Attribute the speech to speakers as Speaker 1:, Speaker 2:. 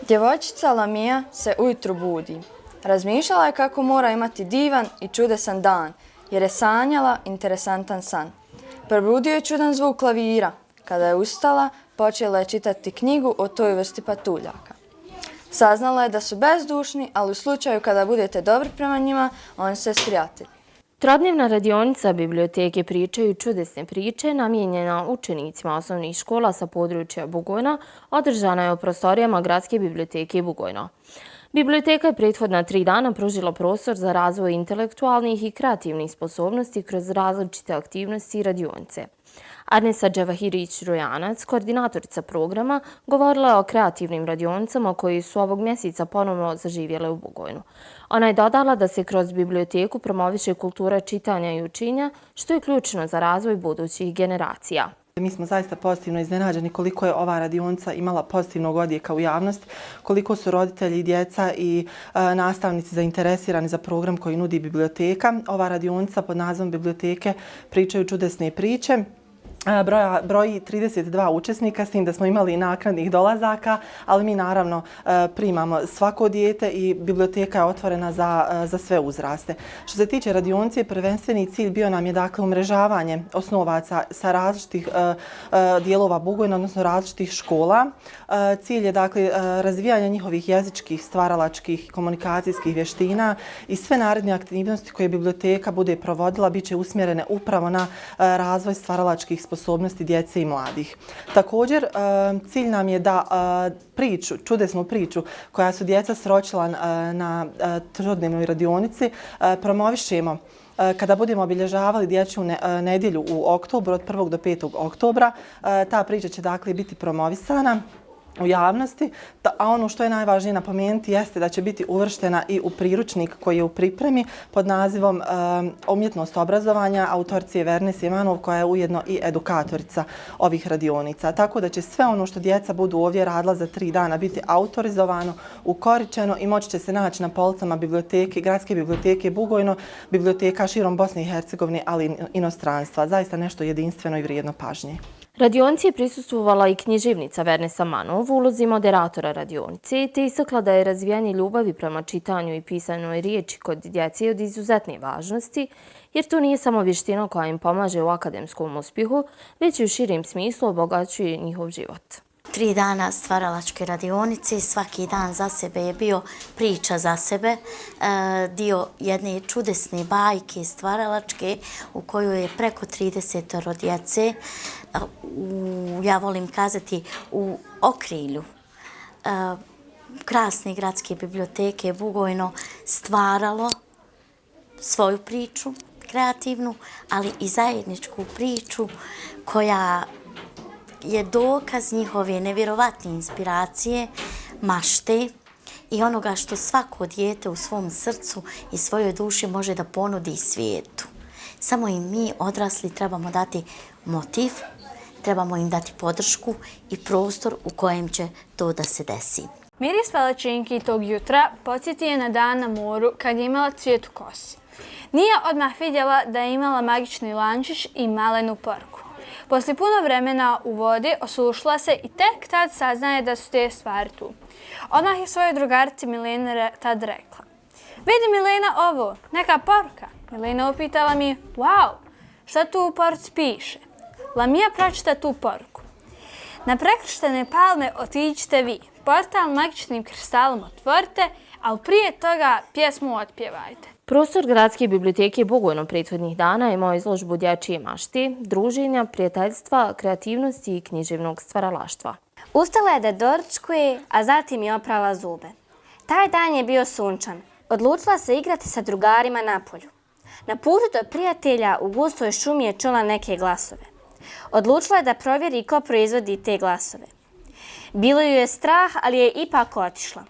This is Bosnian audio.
Speaker 1: Djevojčica Lamija se ujutro budi. Razmišljala je kako mora imati divan i čudesan dan, jer je sanjala interesantan san. Probudio je čudan zvuk klavira. Kada je ustala, počela je čitati knjigu o toj vrsti patuljaka. Saznala je da su bezdušni, ali u slučaju kada budete dobri prema njima, oni se sprijatelji.
Speaker 2: Trodnevna radionica biblioteke Pričaju čudesne priče, namijenjena učenicima osnovnih škola sa područja Bugojna, održana je u prostorijama Gradske biblioteke Bugojno. Biblioteka je prethodna 3 dana pružila prostor za razvoj intelektualnih i kreativnih sposobnosti kroz različite aktivnosti i radionice. Arnesa Dževahirić-Rujanac, koordinatorica programa, govorila je o kreativnim radionicama koji su ovog mjeseca ponovno zaživjele u Bugojnu. Ona je dodala da se kroz biblioteku promoviše kultura čitanja i učenja, što je ključno za razvoj budućih generacija.
Speaker 3: Mi smo zaista pozitivno iznenađeni koliko je ova radionica imala pozitivnog odjeka u javnosti, koliko su roditelji, djeca i nastavnici zainteresirani za program koji nudi biblioteka. Ova radionica pod nazivom Biblioteke Pričaju čudesne priče broji 32 učesnika, s tim da smo imali i naknadnih dolazaka, ali mi naravno primamo svako dijete i biblioteka je otvorena za sve uzraste. Što se tiče radionice, prvenstveni cilj bio nam je dakle umrežavanje osnovaca sa različitih dijelova Bugojna, odnosno različitih škola. Cilj je dakle razvijanje njihovih jezičkih, stvaralačkih, komunikacijskih vještina i sve naredne aktivnosti koje biblioteka bude provodila bit će usmjerene upravo na razvoj stvaralačkih sposobnosti djece i mladih. Također, cilj nam je da čudesnu priču koja su djeca sročila na trodnevnoj radionici promovišemo kada budemo obilježavali dječju nedjelju u oktobru, od 1. do 5. oktobra. Ta priča će dakle biti promovisana u javnosti, a ono što je najvažnije napomenuti jeste da će biti uvrštena i u priručnik koji je u pripremi pod nazivom Umjetnost obrazovanja autorice Verne Sjemanov, koja je ujedno i edukatorica ovih radionica. Tako da će sve ono što djeca budu ovdje radila za 3 dana biti autorizovano, ukoričeno i moći će se naći na policama biblioteke, Gradske biblioteke Bugojno, biblioteka širom Bosne i Hercegovine, ali i inostranstva. Zaista nešto jedinstveno i vrijedno pažnje.
Speaker 2: Radionici je prisustvovala i književnica Verne Samanov u ulozi moderatora radionice, te istakla da je razvijanje ljubavi prema čitanju i pisanoj riječi kod djece od izuzetne važnosti, jer to nije samo vještina koja im pomaže u akademskom uspjehu, već i u širem smislu obogaćuje njihov život.
Speaker 4: 3 dana stvaralačke radionice, svaki dan za sebe je bio priča za sebe, dio jedne čudesne bajke stvaralačke u kojoj je preko 30 djece, ja volim kazati u okrilju krasne Gradske biblioteke Bugojno stvaralo svoju priču kreativnu, ali i zajedničku priču koja je dokaz njihove nevjerovatne inspiracije, mašte i onoga što svako dijete u svom srcu i svojoj duši može da ponudi svijetu. Samo im mi odrasli trebamo dati motiv, trebamo im dati podršku i prostor u kojem će to da se desi.
Speaker 5: Miris Palačinki tog jutra podsjeti je na dan na moru kad je imala cvijet u kosi. Nije odmah vidjela da je imala magični lančić i malenu porku. Poslije puno vremena u vodi osušila se i tek tad saznaje da su te stvari tu. Odmah je svojoj drugarici Mileni tad rekla: "Vidi Milena ovo, neka poruka." Milena upitala mi: "Wow, šta tu u poruci piše?" Lamija pročita tu poruku: "Na prekrštene palme otiđite vi, portal magičnim kristalom otvorite, ali prije toga pjesmu otpjevajte."
Speaker 2: Prostor Gradske biblioteke Bugojno prethodnih dana imao izložbu dječje mašte, druženja, prijateljstva, kreativnosti i književnog stvaralaštva.
Speaker 6: Ustala je da doručkuje, a zatim je oprala zube. Taj dan je bio sunčan. Odlučila se igrati sa drugarima na polju. Na putu do prijatelja u gustoj šumi je čula neke glasove. Odlučila je da provjeri ko proizvodi te glasove. Bilo ju je strah, ali je ipak otišla.